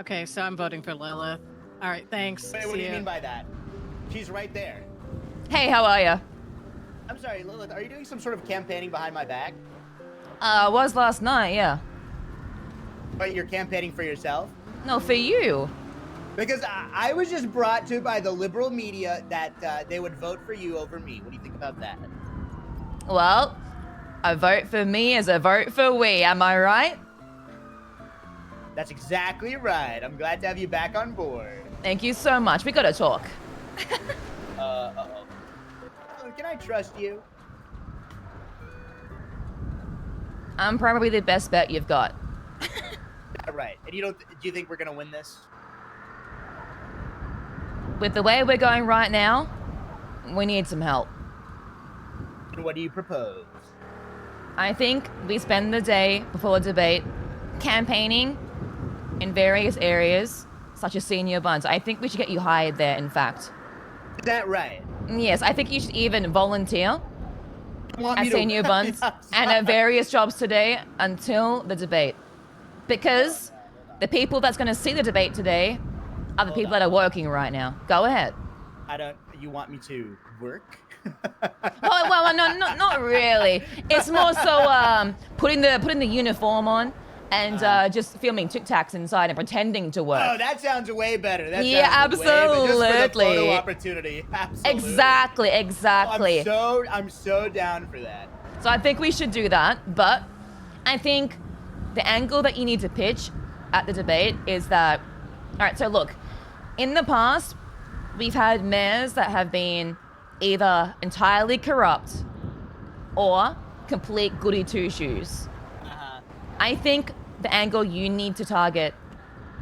Okay, so I'm voting for Lilith. All right, thanks. Wait, what do you mean by that? She's right there. Hey, how are ya? I'm sorry, Lilith, are you doing some sort of campaigning behind my back? Was last night, yeah. But you're campaigning for yourself? No, for you. Because I was just brought to by the liberal media that they would vote for you over me. What do you think about that? Well, a vote for me is a vote for we, am I right? That's exactly right. I'm glad to have you back on board. Thank you so much. We gotta talk. Uh-oh. Can I trust you? I'm probably the best bet you've got. Right. And do you think we're gonna win this? With the way we're going right now, we need some help. And what do you propose? I think we spend the day before the debate campaigning in various areas, such as senior buns. I think we should get you hired there, in fact. Is that right? Yes, I think you should even volunteer Want at me to- senior buns and at various jobs today until the debate. Because the people that's going to see the debate today are the people that are working right now. Go ahead. You want me to work? Well, no, not really. It's more so putting the uniform on and just filming Tic Tacs inside and pretending to work. Oh, that sounds way better. That Yeah, sounds way better. Just for the absolutely. photo opportunity. Absolutely. Exactly. Oh, I'm so down for that. So I think we should do that, but I think the angle that you need to pitch at the debate is that, all right, so look, in the past, we've had mayors that have been either entirely corrupt or complete goody two-shoes. I think the angle you need to target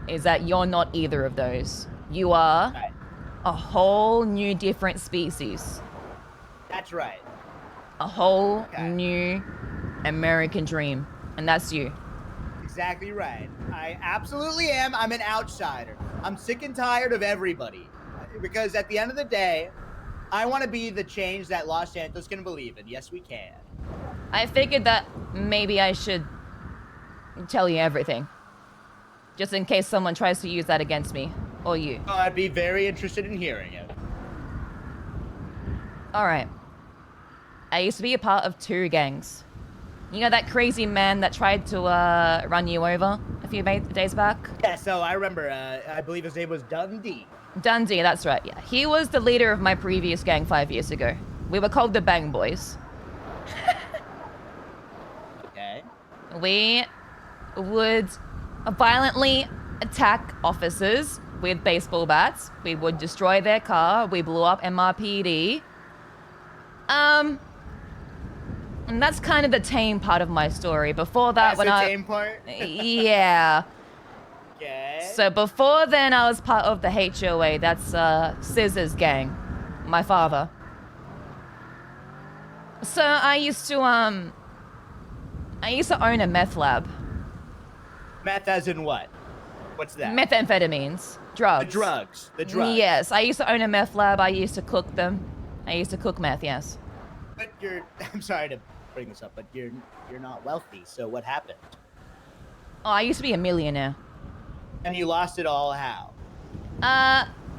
is that you're not either of those. You are a whole new different species. That's right. A whole new American dream. And that's you. Exactly right. I absolutely am. I'm an outsider. I'm sick and tired of everybody. Because at the end of the day, I want to be the change that Los Santos can believe in. Yes, we can. I figured that maybe I should tell you everything. Just in case someone tries to use that against me. Or you. Oh, I'd be very interested in hearing it. Alright. I used to be a part of 2 gangs. You know that crazy man that tried to run you over a few days back? Yeah, so I remember, I believe his name was Dundee. Dundee, that's right, yeah. He was the leader of my previous gang 5 years ago. We were called the Bang Boys. Okay. We would violently attack officers with baseball bats. We would destroy their car. We blew up MRPD. And that's kind of the tame part of my story. Before that, That's the tame part? Yeah. Okay. So before then, I was part of the HOA. That's Scissor's gang. My father. So I used to own a meth lab. Meth as in what? What's that? Methamphetamines. Drugs. The drugs. The drugs. Yes, I used to own a meth lab. I used to cook them. I used to cook meth, yes. But I'm sorry to bring this up, but you're not wealthy, so what happened? Oh, I used to be a millionaire. And you lost it all how?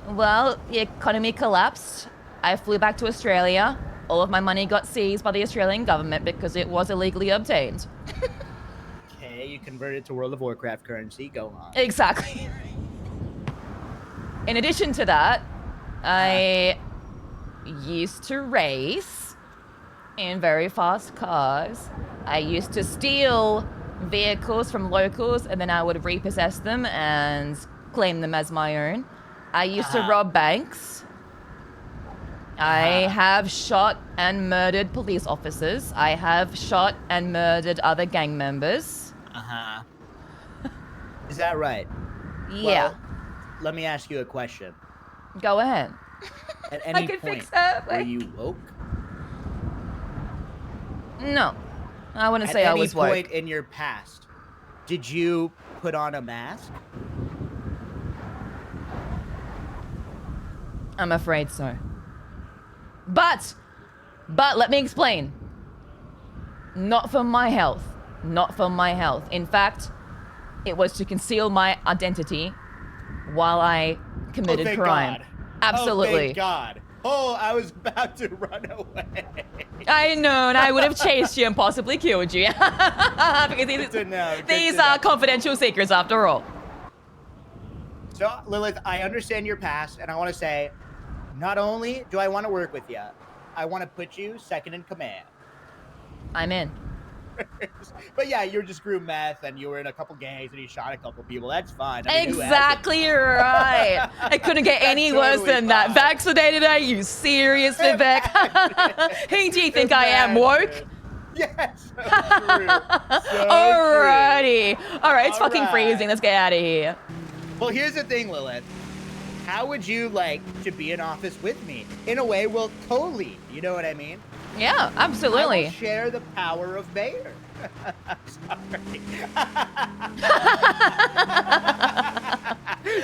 Well, the economy collapsed. I flew back to Australia. All of my money got seized by the Australian government because it was illegally obtained. Okay, you converted to World of Warcraft currency. Go on. Exactly. In addition to that, I used to race in very fast cars. I used to steal vehicles from locals and then I would repossess them and claim them as my own. I used to rob banks. I have shot and murdered police officers. I have shot and murdered other gang members. Is that right? Yeah. Well, let me ask you a question. Go ahead. At I any can point, fix that. were you woke? No. I wouldn't say I was woke. At any point in your past, did you put on a mask? I'm afraid so. But let me explain. Not for my health. Not for my health. In fact, it was to conceal my identity while I committed thank crime. God. Absolutely. Oh, thank God. Oh, I was about to run away. I know, and I would have chased you and possibly killed you. Because Good to know. these are confidential secrets after all. So, Lilith, I understand your past, and I want to say, not only do I want to work with you, I want to put you second in command. I'm in. But yeah, you just grew meth, and you were in a couple gangs, and you shot a couple people. That's fine. I mean, Exactly right. I couldn't get any worse totally than that. fine. Vaccinated, are you seriously, Beck? Who do you think I am, woke? Yes, so true. So Alrighty. All right, it's fucking Alright. freezing. Let's get out of here. Well, here's the thing, Lilith. How would you like to be in office with me? In a way, we'll co-lead. You know what I mean? Yeah, I absolutely. will share the power of mayor.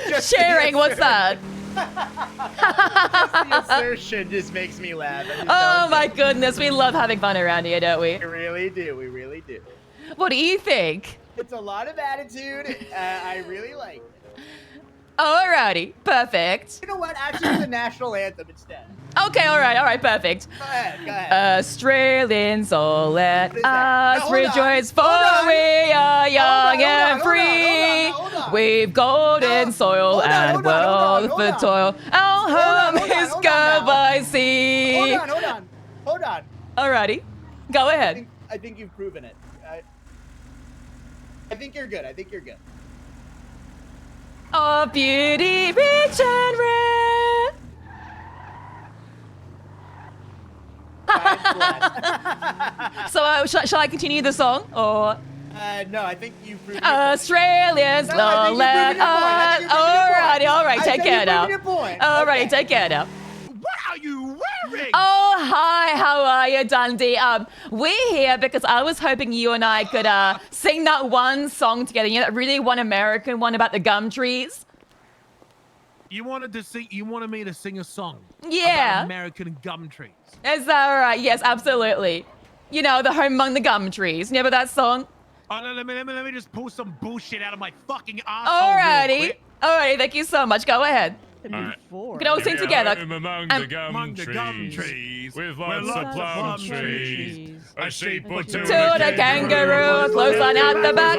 Just Sharing, the what's that? the assertion just makes me laugh. Oh my goodness, we love having fun around here, don't we? We really do. We really do. What do you think? It's a lot of attitude. I really like it. Alrighty, perfect. You know what? Actually, the national anthem instead. Okay, alright, perfect. Go ahead. Australians, all let What is that? us Now, hold on. rejoice, for Hold on. we are young and Hold on, free. hold on. We've golden No. soil Hold on, and hold on, wealth hold for on. toil. Our home hold on, is hold on good now. by sea. Hold on. Alrighty, go ahead. I think you've proven it. I think you're good. Oh, beauty, rich and rare. So, shall I continue the song, or? No, I think you've proven your point. Australians, No, I think you've proven your point. I think you've proven your point. Alrighty, I take said care you've now. proven your point. Alrighty, Okay. take care now. What are you wearing? Oh, hi, how are you, Dundee? We're here because I was hoping you and I could sing that one song together. You know, that really one American one about the gum trees? You wanted me to sing a song Yeah. about American gum trees. Is that right? Yes, absolutely. You know, the home among the gum trees. Remember that song? Oh, no, let me just pull some bullshit out of my fucking asshole. real Alrighty. quick. Alrighty, thank you so much. Go ahead. Alright. We can all sing together. Among the gum trees, with lots of plum trees, a sheep or two, To the kangaroo, a clothesline at the back,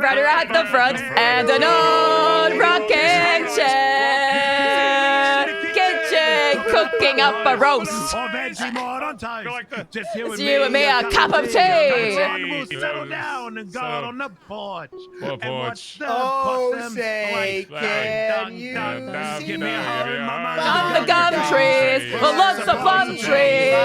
rudder at the front, and an old rocking chair. Kitchen cooking up a roast. Or Vegemite on toast. like the- Just you It's you and me, a cup of tea. And we'll settle down and go Settle. on the porch. What And porch? watch the Oh, possum say, play. can you dun, see Give me a home, mama. On the gum trees, with lots of plum trees.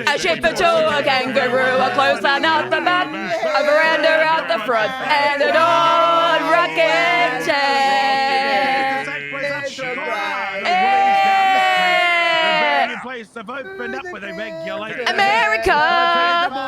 A sheep or two, a kangaroo, a clothesline out the back, a veranda out the front, and an old rocking chair. America,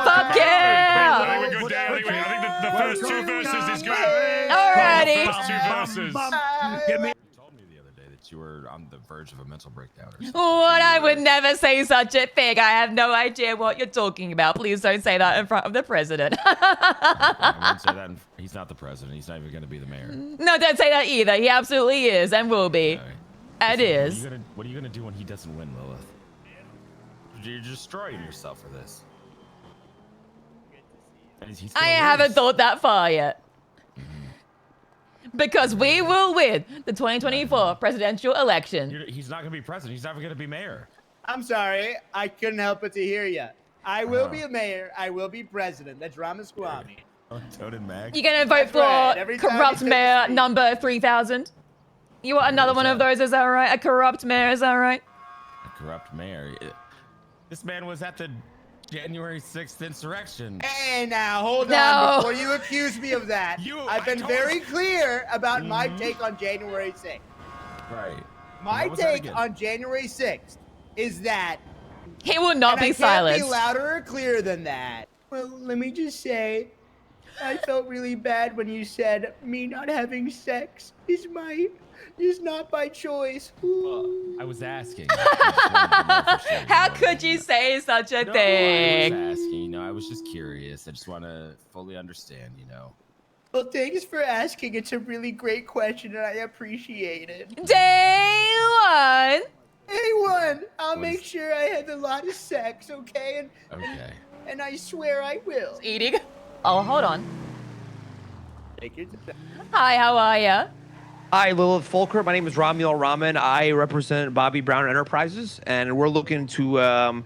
fuck yeah! I think we go down. I think the first two verses is good. Alrighty. First two verses. You told me the other day that you were on the verge of a mental breakdown or something. What? I would never say such a thing. I have no idea what you're talking about. Please don't say that in front of the president. I won't say that. He's not the president. He's not even going to be the mayor. No, don't say that either. He absolutely is and will be. All right. It is. What are you gonna do when he doesn't win, Lilith? You're destroying yourself for this. And he's gonna I haven't lose. thought that far yet. Because we will win the 2024 presidential election. He's not gonna be president. He's never gonna be mayor. I'm sorry. I couldn't help but to hear you. I will be a mayor. I will be president. That's Ramaswamy. Toad and Mag. You're gonna vote That's right. Every for time corrupt he takes mayor a speech. number 3000? You want another one of those, is that right? A corrupt mayor, is that right? A corrupt mayor. This man was at the January 6th insurrection. Hey, now hold No. on before you accuse me of that. I've been I told very you. clear about my take on January 6th. Right. My What was that take again? on January 6th is that He will not and be I can't silenced. be louder or clearer than that. Well, let me just say, I felt really bad when you said me not having sex is not by choice. Ooh. I was asking. How could you say such a No, thing? I was asking. I was just curious. I just want to fully understand, Well, thanks for asking. It's a really great question, and I appreciate it. Day one. Anyone, I'll What make is- sure I have a lot of sex, okay? Okay. And I swear I will. Eating. Oh, hold on. Take your time. Hi, how are ya? Hi, Lilith Fulker. My name is Ramiel Rahman. I represent Bobby Brown Enterprises, and we're looking to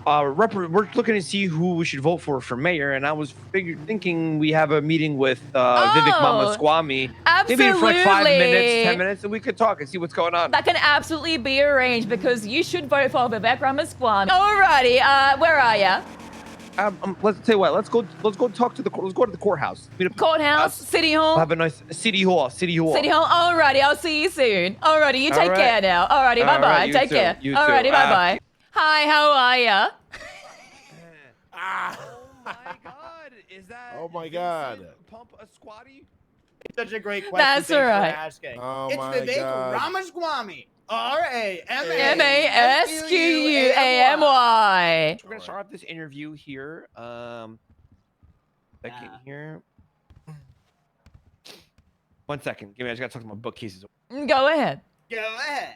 we're looking to see who we should vote for mayor. And I was thinking we have a meeting with Vivek Mama Squami, maybe for like 5 minutes, 10 minutes, and we could talk and see what's going on. That can absolutely be arranged because you should vote for Vivek Ramaswamy. Alrighty, where are ya? Let's tell you what. Let's go talk to let's go to the courthouse. Courthouse, City Hall. Have a nice City Hall. City Hall. Alrighty, I'll see you soon. Alrighty, you take care now. Alrighty, bye bye. you Take too. care. You too. Alrighty, bye bye. Hi, how are ya? Oh my God! Is that? Oh my God! Pump a squatty? It's such a great question. That's Thanks alright. for asking. Oh It's my Vivek God. Ramaswamy. Masquamy. We're gonna start off this interview here. Second here. 1 second. Give me. I just gotta talk to my bookcases. Go ahead. Go ahead.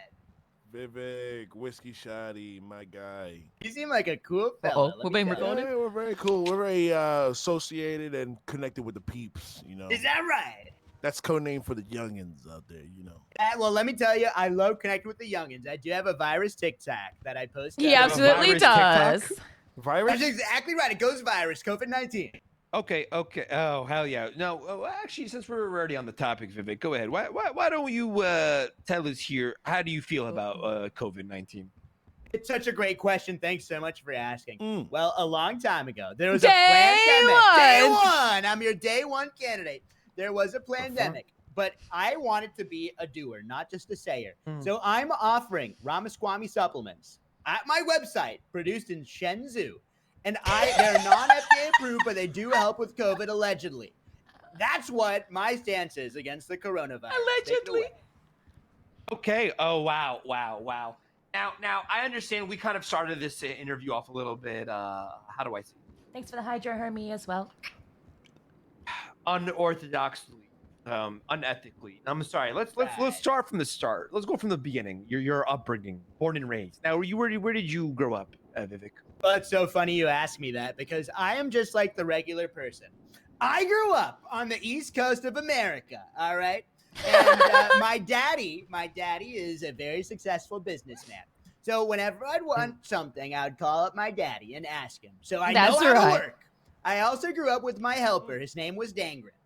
Vivek, Whiskey Shoddy, my guy. You seem like a cool fella. We're being recorded? Yeah, we're very cool. We're very associated and connected with the peeps, you know. Is that right? That's code name for the youngins out there, you know. Well, let me tell you, I love connecting with the youngins. I do have a virus TikTok that I post. He absolutely virus does. Virus? That's exactly right. It goes virus. COVID-19. Okay. Oh, hell yeah. No, actually, since we're already on the topic, Vivek, go ahead. Why don't you tell us here? How do you feel about COVID-19? It's such a great question. Thanks so much for asking. Mm. Well, a long time ago, there was Day a pandemic. one. Day one. I'm your day one candidate. There was a pandemic, but I wanted to be a doer, not just a sayer. So I'm offering Ramaswamy supplements at my website, produced in Shenzhou. And they're non-FDA approved, but they do help with COVID, allegedly. That's what my stance is against the coronavirus. Allegedly. Okay. Oh, wow. Now, I understand we kind of started this interview off a little bit. How do I say? Thanks for the hydro hermie as well. Unorthodoxly, unethically. I'm sorry. Let's start from the start. Let's go from the beginning. Your upbringing, born and raised. Now, where did you grow up, Vivek? Well, it's so funny you ask me that because I am just like the regular person. I grew up on the East Coast of America, all right? And my daddy is a very successful businessman. So whenever I'd want something, I would call up my daddy and ask him. So I know how to work. I also grew up with my helper. His name was Dangren.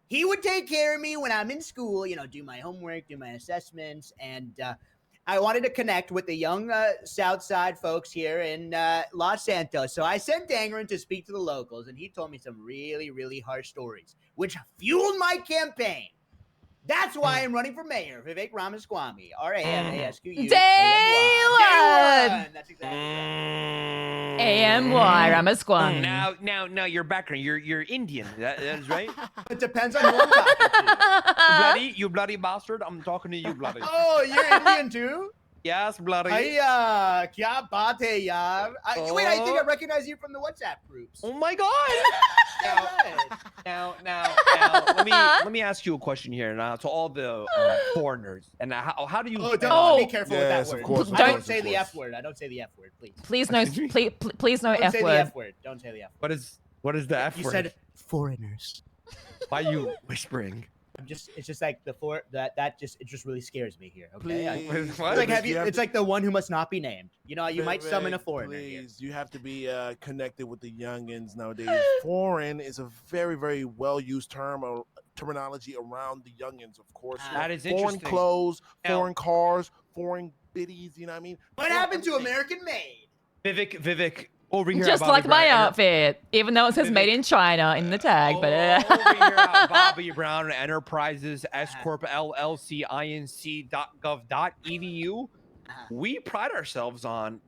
He would take care of me when I'm in school, do my homework, do my assessments, and I wanted to connect with the young South Side folks here in Los Santos. So I sent Dangren to speak to the locals, and he told me some really, really harsh stories, which fueled my campaign. That's why I'm running for mayor, Vivek Ramaswamy. RAMASQU. Day one. That's exactly right. AMY Ramaswamy. Now, your background. You're Indian. That is right. It depends on who I'm talking to. You bloody bastard. I'm talking to you, bloody. Oh, you're Indian too? Yes, bloody. Kya baat hai yaar? Wait, I think I recognize you from the WhatsApp groups. Oh my God. Now, let me ask you a question here. Now, to all the foreigners, and how do you? Be careful with that Yes, word. of course. I don't say the F word. I don't say the F word, please. Please no, please no Don't F say the word. F word. Don't say the F word. What is the F word? You said foreigners. Why are you whispering? It's just like it just really scares me here. Okay. Please. What? Like Vivek, it's like the one who must not be named. You might summon a foreigner. Here. Please, you have to be connected with the youngins nowadays. Foreign is a very, very well-used terminology around the youngins, of course. That is foreign interesting. clothes, foreign cars, foreign biddies. You know what I mean? What happened to American made? Vivek, over here. Just like my outfit, even though it says made in China in the tag. But over here at Bobby Brown Enterprises S Corp LLC inc.gov.edu, we pride ourselves on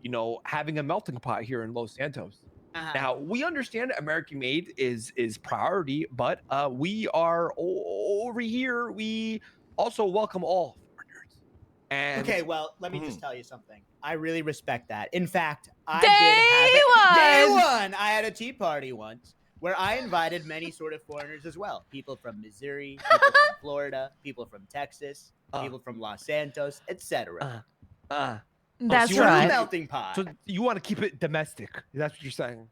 having a melting pot here in Los Santos. Now we understand American made is priority, but we are over here. We also welcome all foreigners. And Okay, well, let me just tell you something. I really respect that. In fact, I Day I had a tea party once where I invited many sort of foreigners as well. People from Missouri, people from Florida, people from Texas, people from Los Santos, etc. That's you wanna right. Melting pot. So you want to keep it domestic? That's what you're saying?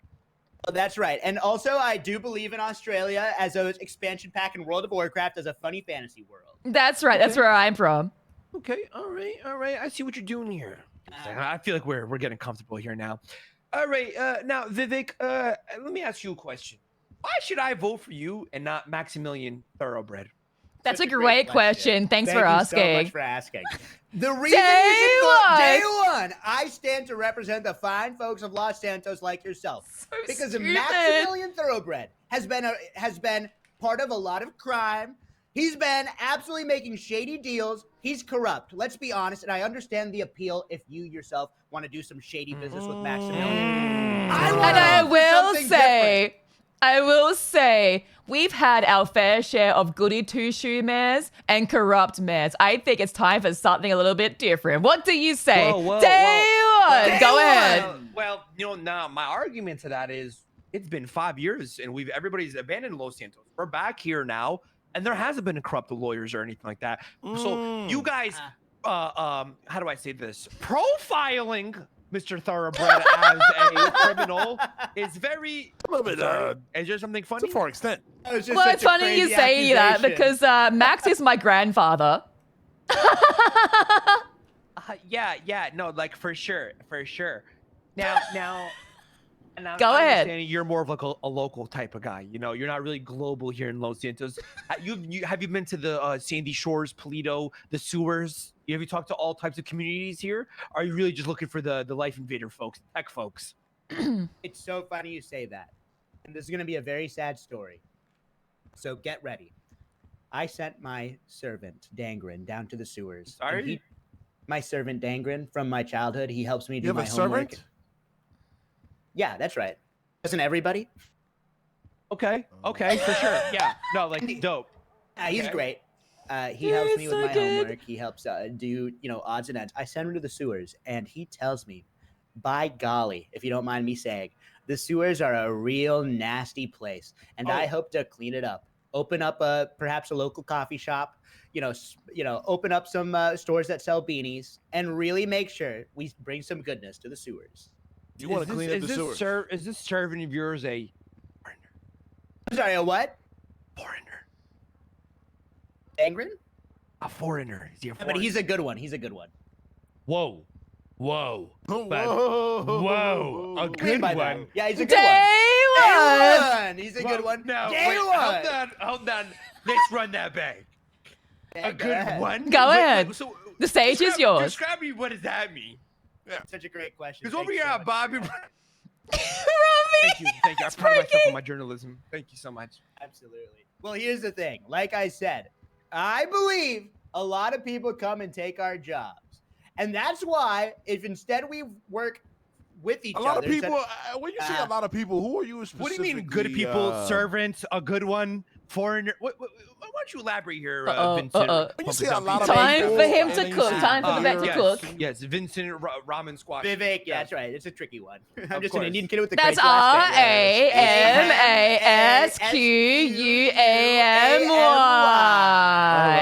Oh, that's right. And also, I do believe in Australia as an expansion pack in World of Warcraft as a funny fantasy world. That's right. That's where I'm from. Okay, all right. I see what you're doing here. I feel like we're getting comfortable here now. All right, now Vivek, let me ask you a question. Why should I vote for you and not Maximilian Thoroughbred? That's Such a great question. Thanks for asking. Thank you so much for asking. The reason you should vote day one, I stand to represent the fine folks of Los Santos like yourself. So Because stupid. Maximilian Thoroughbred has been part of a lot of crime. He's been absolutely making shady deals. He's corrupt. Let's be honest, and I understand the appeal if you yourself want to do some shady business with Maximilian. I will say, we've had our fair share of goody two-shoe mayors and corrupt mayors. I think it's time for something a little bit different. What do you say? Day one. Go ahead. Well, now my argument to that is it's been 5 years and everybody's abandoned Los Santos. We're back here now, and there hasn't been corrupt lawyers or anything like that. So you guys, how do I say this? Profiling Mr. Thoroughbred as a criminal is very a little bit. Is there something funny? To a far extent. Well, Well, it's funny you say that because Max is my grandfather. Yeah, no, like for sure. Now, Go I ahead. understand you're more of like a local type of guy. You're not really global here in Los Santos. Have you been to the Sandy Shores, Polito, the sewers? Have you talked to all types of communities here? Or are you really just looking for the Life Invader folks, tech folks? It's so funny you say that. And this is going to be a very sad story. So get ready. I sent my servant, Dangren, down to the sewers. Sorry? My servant, Dangren, from my childhood, he helps me do You have my a homework. servant? Yeah, that's right. Doesn't everybody? Okay, for sure. Yeah, no, like dope. He's Okay. great. He helps me with so my good. homework. He helps do, odds and ends. I send him to the sewers, and he tells me, by golly, if you don't mind me saying, the sewers are a real nasty place, and I hope to clean it up. Open up perhaps a local coffee shop, open up some stores that sell beanies, and really make sure we bring some goodness to the sewers. You want to clean up the sewers? Is this servant of yours a foreigner? I'm sorry, a what? Foreigner. Dangren? A foreigner. Is he a foreigner? But he's a good one. He's a good one. Whoa. Whoa. A good By that. one. Yeah, he's a good Day one. one. Day one. He's a good one. No, Day wait, one. hold on. Let's run that back. Yeah, A go good ahead. one? Go ahead. So, The stage is yours. Describe me, what does that mean? Such a great question. Because over Thank you here, so much. Bobby. Robbie. Thank you. I pride myself on my journalism. Thank you so much. Absolutely. Well, here's the thing. Like I said, I believe a lot of people come and take our jobs. And that's why, if instead we work with each A other. lot of instead- people. When you say a lot of people, who are you specifically? What do you mean, good people, servants, a good one, foreigner? Why don't you elaborate here, Vincent? When you say a lot of Time people, for him and to then you cook. say Time for the vet to beer, cook. Yes, Vincent Ramen Squash. Vivek, yeah, that's right. It's a tricky one. I'm just course. an Indian kid with a That's crazy last name. RAMASQUAMY.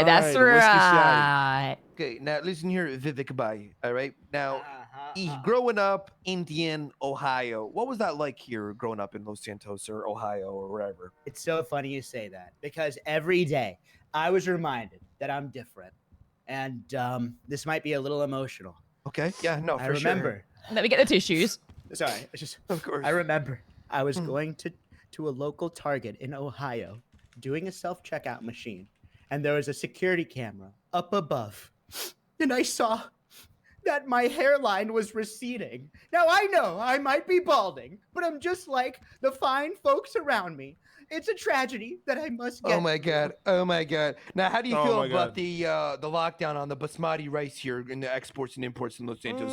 That's All right, whiskey right. Okay, now listen here, Vivek Bai. All right, now Uh-huh. growing up Indian, Ohio, what was that like here growing up in Los Santos or Ohio or wherever? It's so funny you say that because every day I was reminded that I'm different. And this might be a little emotional. Okay, yeah, no, I for remember. Let me get the tissues. Sorry, it's just Of course. I remember I was going to a local Target in Ohio doing a self-checkout machine, and there was a security camera up above, and I saw that my hairline was receding. Now I know I might be balding, but I'm just like the fine folks around me. It's a tragedy that I must get. Oh my god! Oh my god! Now, how do you Oh feel my about God. the lockdown on the basmati rice here in the exports and imports in Los Santos?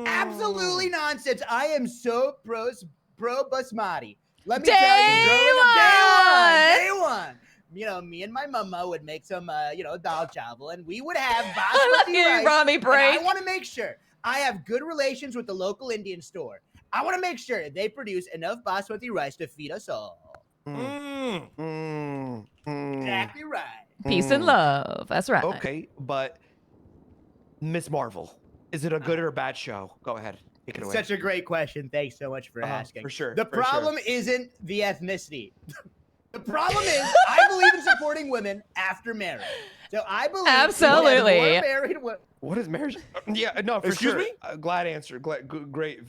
Absolutely nonsense. I am so pro basmati. Let me Day tell you, one. day one. Me and my mama would make some, dal chawal, and we would have Let basmati you, rice. Rami, And break. I want to make sure I have good relations with the local Indian store. I want to make sure they produce enough basmati rice to feed us all. Exactly right. Peace and love. That's right. Okay, but Miss Marvel, is it a good or a bad show? Go ahead. Take it away. Such a great question. Thanks so much for asking. For sure. The for sure. problem isn't the ethnicity. The problem is I believe in supporting women after marriage. So I believe Absolutely. more married women. What is marriage? Yeah, no, for Excuse sure. me? Glad answer. Great. Go ahead.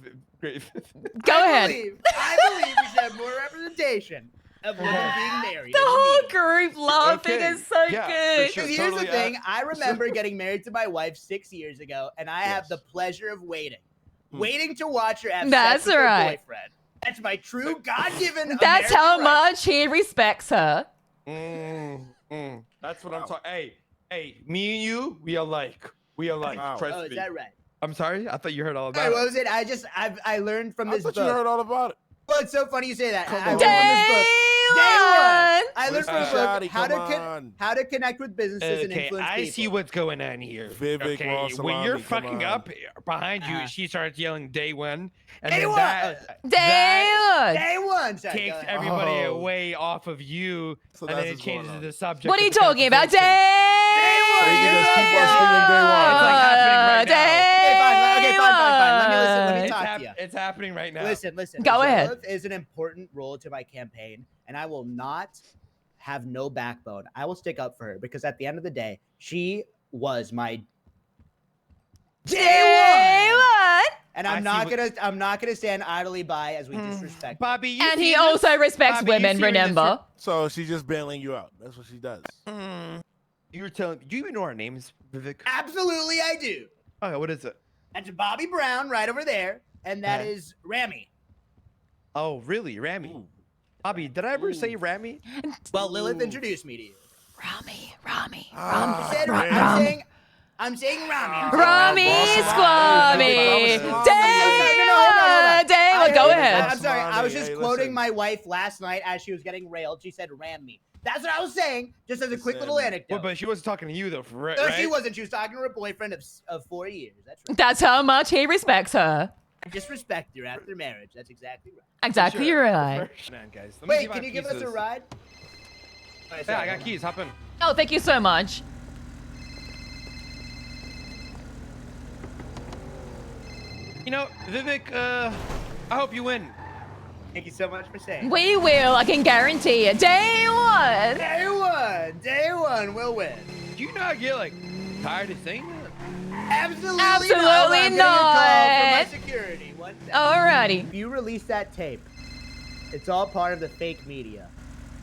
I believe we should have more representation of women being married. The in whole media. group laughing Okay. is so Yeah, for good. sure. Because here's Totally, the thing. I remember getting married to my wife 6 years ago, and I have the pleasure of waiting to watch her have That's sex with her right. boyfriend. That's my true God-given That's American how right. much he respects her. That's what I'm talking. Hey, me and you, we alike. We alike. Wow. Trust Oh, is me. that right? I'm sorry. I thought you heard all Hey, about what it. was it? I learned from I this thought book. you heard all about it. Well, it's so funny you say that. Come I on. learned from this book. Day one. Day I learned from this book Shotty, how to connect with businesses and Okay, influence I people. see what's going on here. Vivek Okay, Ross when you're Salami, come fucking on. up behind you, she starts yelling day one, and Day then one! that Day one. Sorry, takes go ahead. everybody Oh. away off of you, So and that's then it what's going changes on. the subject. What are you of the talking about? conversation. Day So you can just keep on screaming day one. It's like happening right now. Day Okay, fine. Let me listen. Let me It's, talk to you. it's happening right now. Listen. Go ahead. Lilith is an important role to my campaign, and I will not have no backbone. I will stick up for her because at the end of the day, she was my Day one. and I I'm see not gonna stand idly by as we disrespect. Bobby, you And see he this? also respects Bobby, you women, see where this- remember? So she's just bailing you out. That's what she does. You were telling. Do you even know our names, Vivek? Absolutely, I do. Okay, what is it? That's Bobby Brown right over there, and that is Rami. Oh, really, Rami? Bobby, did I ever say Rami? Well, Lilith introduced me to you. Rami. Ah, Said, man. I'm saying Rami. Rami Squammy. No, Day hold on. Day one. Go ahead. I'm sorry. I was just Hey, quoting listen. my wife last night as she was getting railed. She said ram me. That's what I was saying, just as a quick little anecdote. Well, but she wasn't talking to you though, for right? No, she wasn't. She was talking to her boyfriend of 4 years. That's right. That's how much he respects her. Just respect her after marriage. That's exactly right. Exactly right. Man, guys. Let me see Wait, my can you give us a pieces. ride? Yeah, I got keys. Hop in. Oh, thank you so much. You know, Vivek, I hope you win. Thank you so much for saying. We will, I can guarantee it. Day one. Day one, we'll win. Do you not get like tired of saying that? Absolutely, Absolutely not. I'm getting a call from my not. security. One second. Alrighty. If you release that tape, it's all part of the fake media.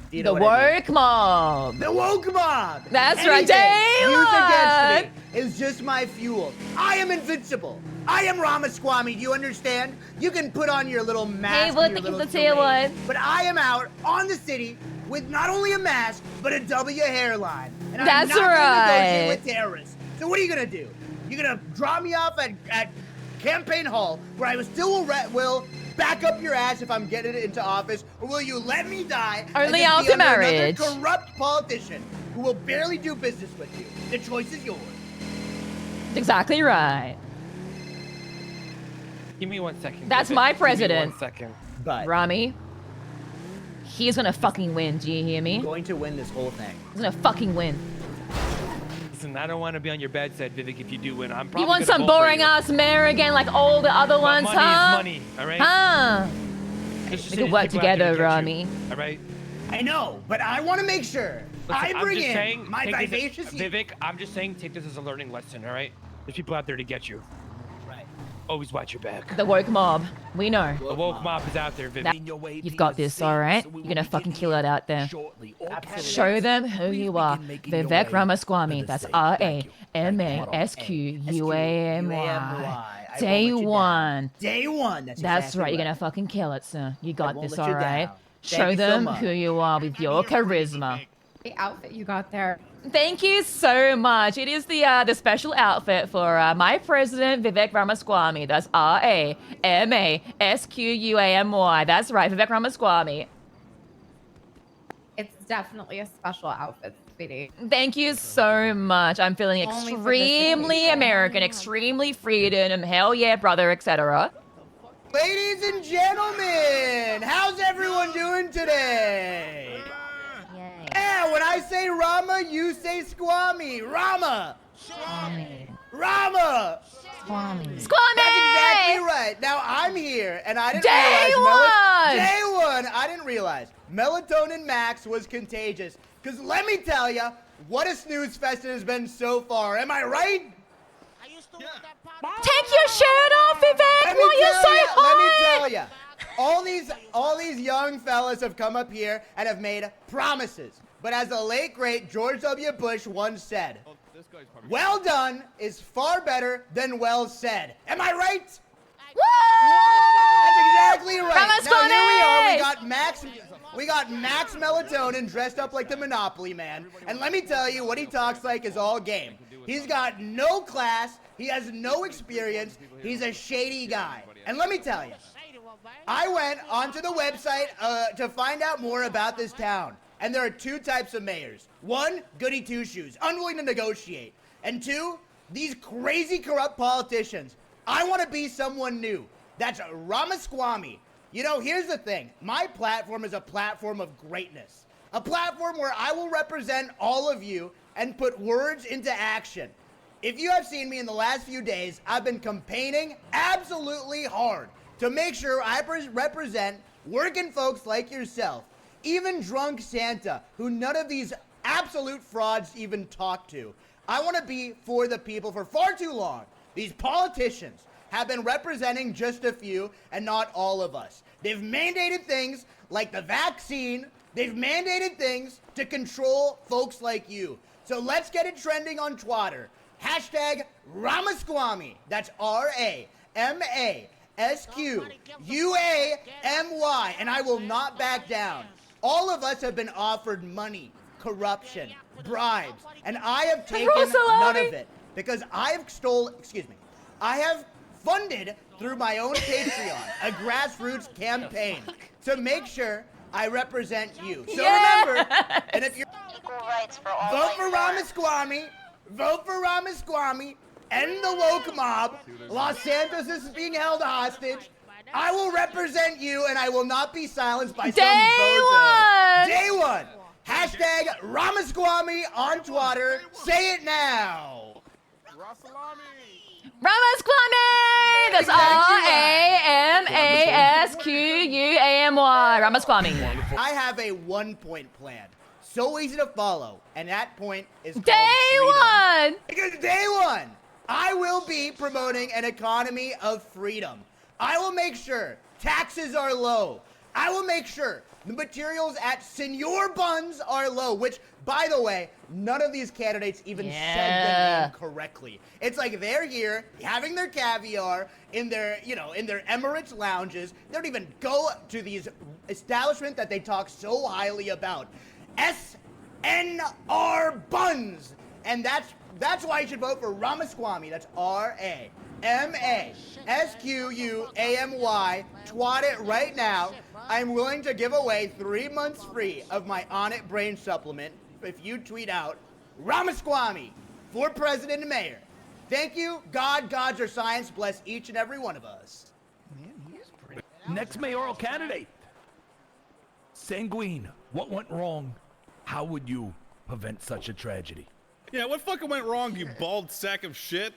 Do you know The what I mean? work mob. The woke mob. That's right, Anything day used one. against me is just my fuel. I am invincible. I am Ramaswamy. Do you understand? You can put on your little mask. Hey, and what your the little kids say charade, one? but I am out on the city with not only a mask but a W hairline. And I'm That's not gonna right. negotiate with terrorists. So what are you gonna do? You're gonna drop me off at Campaign Hall, where I will back up your ass if I'm getting into office, or will you let me die? and Only just be after under another marriage. corrupt politician who will barely do business with you? The choice is yours. Exactly right. Give me 1 second. That's Vivek. my Give me president. 1 second. But Rami, he's gonna fucking win. Do you hear me? I'm going to win this whole thing. He's gonna fucking win. Listen, I don't want to be on your bad side, Vivek. If you do win, I'm probably You want gonna some vote for boring you. ass mayor again like all the other But ones, money huh? is money, all right? Huh? It's just We can that work people out there to together, get you, Rami. All right. I know, but I want to make sure Listen, I I'm bring just in saying, my take this- vivacious youth. Vivek, I'm just saying, take this as a learning lesson, all right? There's people out there to get you. Right. Always watch your back. The woke mob. We know. The woke mob is out there, Vivek. That- you've got this, all right? You're gonna fucking kill it out there. Show them who you are. Vivek Ramaswamy. That's RAMASQUAMY. Day one. Day one. That's exactly right. You're gonna fucking kill it, sir. You got won't this, let you all right? down. Show Thank you so them much. who you are with your charisma. The outfit you got there. Thank you so much. It is the special outfit for my president, Vivek Ramaswamy. That's RAMASQUAMY. That's right, Vivek Ramaswamy. It's definitely a special outfit, sweetie. Thank you so much. I'm feeling Only for this extremely occasion. American, extremely freedom. Hell yeah, brother, etc. Ladies and gentlemen, how's everyone doing today? Yay. Yeah, when I say Rama, you say Squammy. Rama! Swami. Rama! Swami. Squammy! That's exactly right. Now I'm here, and I didn't Day realize one! Day one! I didn't realize Melatonin Max was contagious. Because let me tell you, what a snooze fest it has been so far. Am I right? Take your shirt off, Vivek, while you're so Let hot! me tell you, all these young fellas have come up here and have made promises. But as the late great George W. Bush once said, well done is far better than well said. Am I right? Woo! That's exactly right. Promise Now here we are. Squammy! We got Max Melatonin dressed up like the Monopoly Man. And let me tell you, what he talks like is all game. He's got no class. He has no experience. He's a shady guy. And let me tell you, I went onto the website to find out more about this town. And there are two types of mayors. One, goody two-shoes, unwilling to negotiate. And two, these crazy corrupt politicians. I want to be someone new. That's Ramaswamy. You know, here's the thing. My platform is a platform of greatness. A platform where I will represent all of you and put words into action. If you have seen me in the last few days, I've been campaigning absolutely hard to make sure I represent working folks like yourself. Even drunk Santa, who none of these absolute frauds even talk to. I want to be for the people for far too long. These politicians have been representing just a few and not all of us. They've mandated things like the vaccine. They've mandated things to control folks like you. So let's get it trending on Twitter. Hashtag Ramaswamy. That's RAMASQUAMY. And I will not back down. All of us have been offered money, corruption, bribes, and I have taken none of it because I have funded through my own Patreon a grassroots campaign to make sure I represent you. So remember, and if you're vote for Ramaswamy, end the woke mob. Los Santos is being held hostage. I will represent you, and I will not be silenced by some bozo. Day one. Hashtag Ramaswamy on Twitter. Say it now. Ramaswamy! That's RAMASQUAMY. Ramaswamy. I have a 1-point plan. So easy to follow, and that point is called Day freedom. one! Because day one, I will be promoting an economy of freedom. I will make sure taxes are low. I will make sure the materials at Senor Buns are low, which, by the way, none of these candidates even said the name correctly. It's like they're here having their caviar in their, in their Emirates lounges. They don't even go to these establishments that they talk so highly about. SNR Buns. And that's why you should vote for Ramaswamy. That's RAMASQUAMY. Twat it right now. I'm willing to give away 3 months free of my On It brain supplement if you tweet out Ramaswamy for president and mayor. Thank you. God, gods, or science bless each and every one of us. Next mayoral candidate. Sanguine, what went wrong? How would you prevent such a tragedy? Yeah, what fucking went wrong, you bald sack of shit?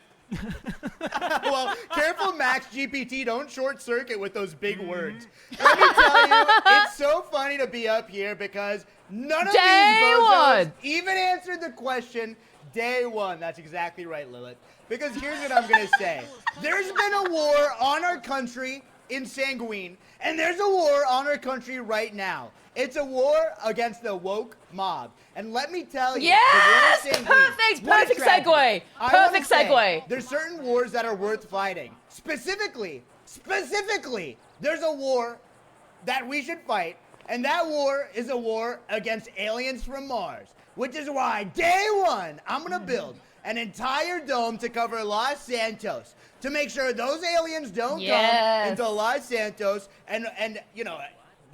Well, careful, Max GPT. Don't short circuit with those big words. Let me tell you, it's so funny to be up here because none of these bozos even answered the question day one. That's exactly right, Lilith. Because here's what I'm going to say. There's been a war on our country in Sanguine, and there's a war on our country right now. It's a war against the woke mob. And let me tell you, yes! the war in Sanguine, Perfect segue. Perfect segue. There's certain wars that are worth fighting. Specifically, there's a war that we should fight, and that war is a war against aliens from Mars, which is why day one, I'm gonna build an entire dome to cover Los Santos to make sure those aliens don't come into Los Santos and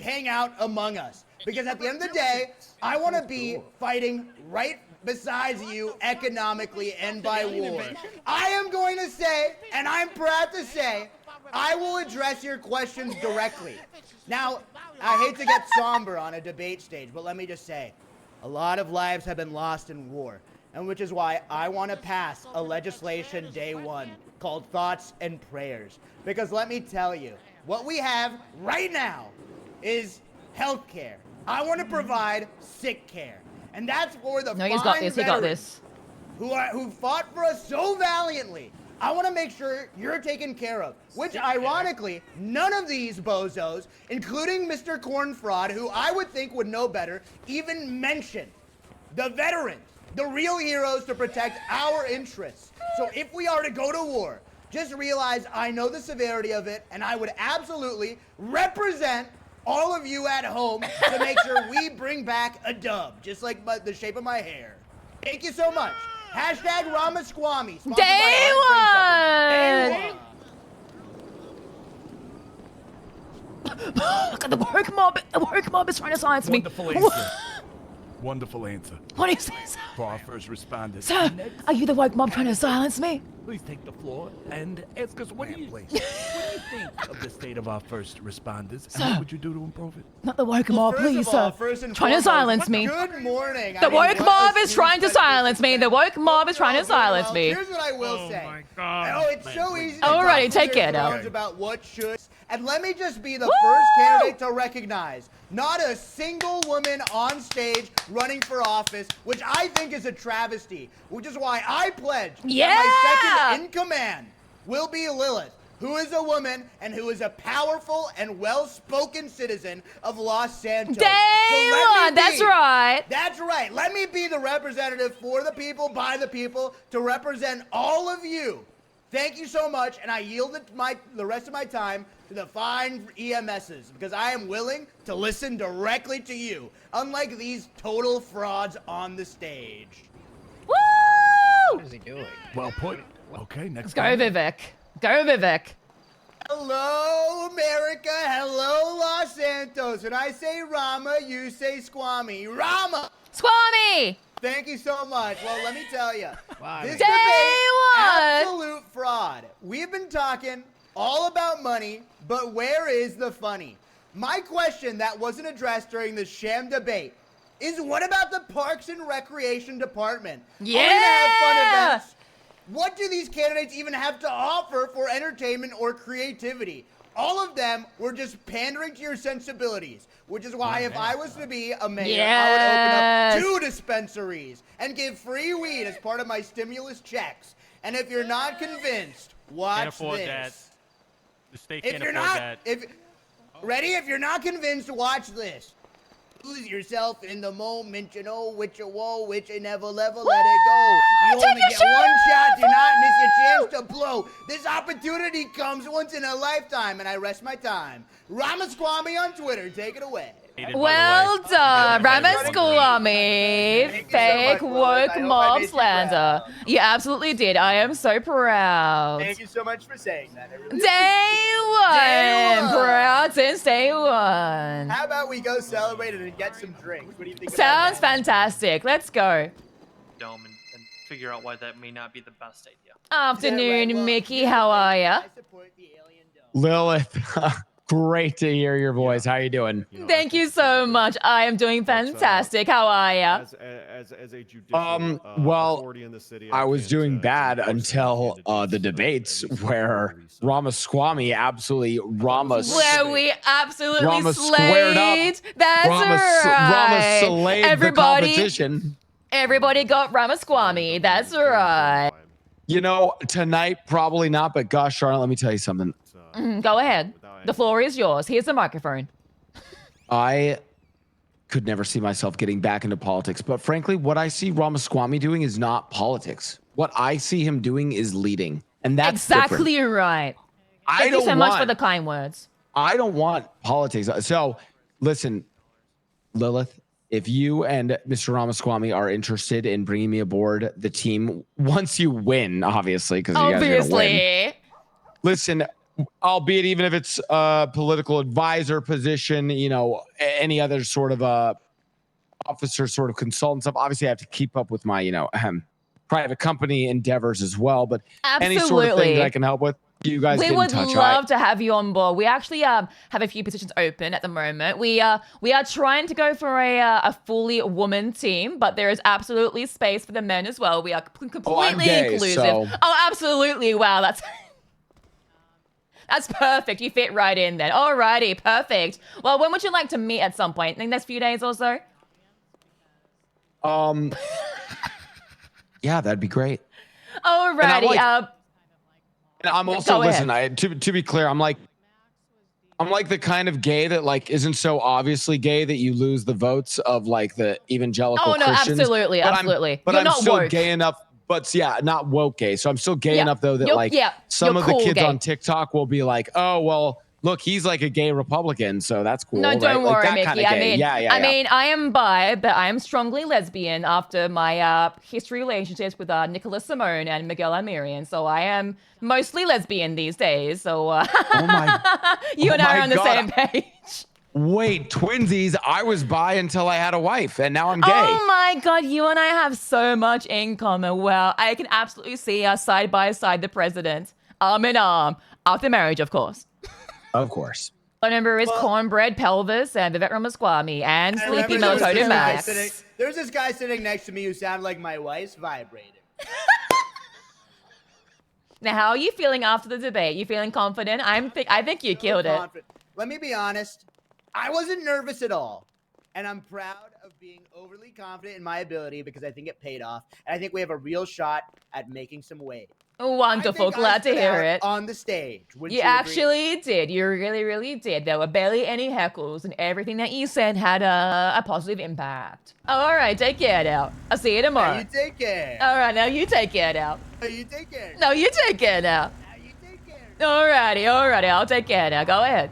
hang out among us. Because at the end of the day, I want to be fighting right beside you economically and by war. I am going to say, and I'm proud to say, I will address your questions directly. Now, I hate to get somber on a debate stage, but let me just say, a lot of lives have been lost in war, and which is why I want to pass a legislation day one called Thoughts and Prayers. Because let me tell you, what we have right now is health care. I want to provide sick care. And that's for the No, he's got this. He got this. Who fought for us so valiantly. I want to make sure you're taken care of, which ironically, none of these bozos, including Mr. Corn Fraud, who I would think would know better, even mention the veterans, the real heroes to protect our interests. So if we are to go to war, just realize I know the severity of it, and I would absolutely represent all of you at home to make sure we bring back a dub, just like the shape of my hair. Thank you so much. Hashtag Ramaswamy. Day one! Look at the woke mob. The woke mob is trying to silence me. Wonderful answer. Wonderful answer. What is this? For our first responders. Sir, are you the woke mob trying to silence me? Please take the floor and ask us what do you think of the state of our first responders and what would you do to improve it? Not the woke mob, please, sir. Trying to silence me. Good morning. The woke mob is trying to silence me. The woke mob is trying to silence me. Here's what I will say. My God. Oh, it's so easy to Alrighty, talk take to your it now. friends about what should. And let me just be the first candidate to recognize not a single woman on stage running for office, which I think is a travesty, which is why I pledge that my second in command will be Lilith, who is a woman and who is a powerful and well-spoken citizen of Los Santos. That's right. That's right. Let me be the representative for the people, by the people, to represent all of you. Thank you so much, and I yield the rest of my time to the fine EMSs, because I am willing to listen directly to you, unlike these total frauds on the stage. Woo! What is he doing? Well put. Okay, next Go, time. Vivek. Go, Vivek. Hello, America. Hello, Los Santos. When I say Rama, you say Squammy. Rama! Squammy! Thank you so much. Well, let me tell you, this Day debate, one! absolute fraud. We've been talking all about money, but where is the funny? My question that wasn't addressed during the sham debate is, what about the Parks and Recreation Department? Yeah! Are we gonna have fun events? What do these candidates even have to offer for entertainment or creativity? All of them were just pandering to your sensibilities, which is why if I was to be a mayor, I would open up 2 dispensaries and give free weed as part of my stimulus checks. And if you're not convinced, watch this. That. The state If can't you're afford not, that. If you're not convinced, watch this. Lose yourself in the moment, you know, which you whoa, which you never let it go. You only get one shot, do not miss your chance to blow. This opportunity comes once in a lifetime, and I rest my time. Ramaswamy on Twitter, take it away. Well done, Ramaswamy. Fake woke mob slander. You absolutely did. I am so proud. Thank you so much for saying that. Day one. Proud since day one. How about we go celebrate and get some drinks? What do you think? Sounds fantastic. Let's go. Dome and figure out why that may not be the best idea. Afternoon, Mickey. How are ya? Lilith, great to hear your voice. How you doing? Thank you so much. I am doing fantastic. How are ya? As a judicial well, authority in the city, I was doing bad until the debates where Ramaswamy absolutely Where we absolutely Rama squared up. slayed. That's right. Rama slayed the competition. Everybody got Ramaswamy. That's right. You know, tonight probably not, but gosh darn it, let me tell you something. Go ahead. The floor is yours. Here's the microphone. I could never see myself getting back into politics, but frankly, what I see Ramaswamy doing is not politics. What I see him doing is leading, and that's exactly different. Right. Thank you so much for the kind words. I don't want politics. So, listen, Lilith, if you and Mr. Ramaswamy are interested in bringing me aboard the team once you win, obviously, because you guys are gonna win. Listen, albeit even if it's a political advisor position, you know, any other sort of officer sort of consultant stuff. Obviously, I have to keep up with my, you know, private company endeavors as well. But any sort of thing that I can help with, you guys We get in would touch. love to have you on board. We actually have a few positions open at the moment. We are trying to go for a fully woman team, but there is absolutely space for the men as well. We are completely gay, inclusive. so- Oh, absolutely! Wow, that's perfect. You fit right in then. Alrighty, perfect. Well, when would you like to meet at some point? In the next few days or so? Yeah, that'd be great. Alrighty. And I'm also Go ahead. listen. To be clear, I'm like the kind of gay that like isn't so obviously gay that you lose the votes of like the evangelical Oh no, Christians. absolutely, But absolutely. But You're I'm not still woke. gay enough. But yeah, not woke gay. So I'm still gay Yeah. enough though that You're- like yeah, some you're of the cool kids gay. on TikTok will be like, oh well, look, he's like a gay Republican, so that's cool. No, right? don't Like worry, that Mickey. kinda I gay. mean, yeah. I mean, I am bi, but I am strongly lesbian after my history relationships with Nicholas Simone and Miguel Amirian. So I am mostly lesbian these days. So Oh my. you oh and I my are on the God. same page. Wait, twinsies. I was bi until I had a wife, and now I'm gay. Oh my God, you and I have so much in common. Wow, I can absolutely see us side by side, the president, arm in arm, after marriage, of course. Of course. Phone number is Cornbread Pelvis and Vivek Ramaswamy and I Sleepy remember there was Melatonin this guy Max. There's this guy sitting next to me who sounded like my wife's vibrator. Now, how are you feeling after the debate? You feeling confident? I think you killed it. Let me be honest. I wasn't nervous at all. And I'm proud of being overly confident in my ability because I think it paid off. And I think we have a real shot at making some waves. Wonderful. Glad to hear it. On the stage. You actually did. You really, really did. There were barely any heckles, and everything that you said had a positive impact. All right, take care now. I'll see you tomorrow. Now you take care. All right, now you take care now. Now you take care. No, you take care now. Now you take care. Alrighty, I'll take care now. Go ahead.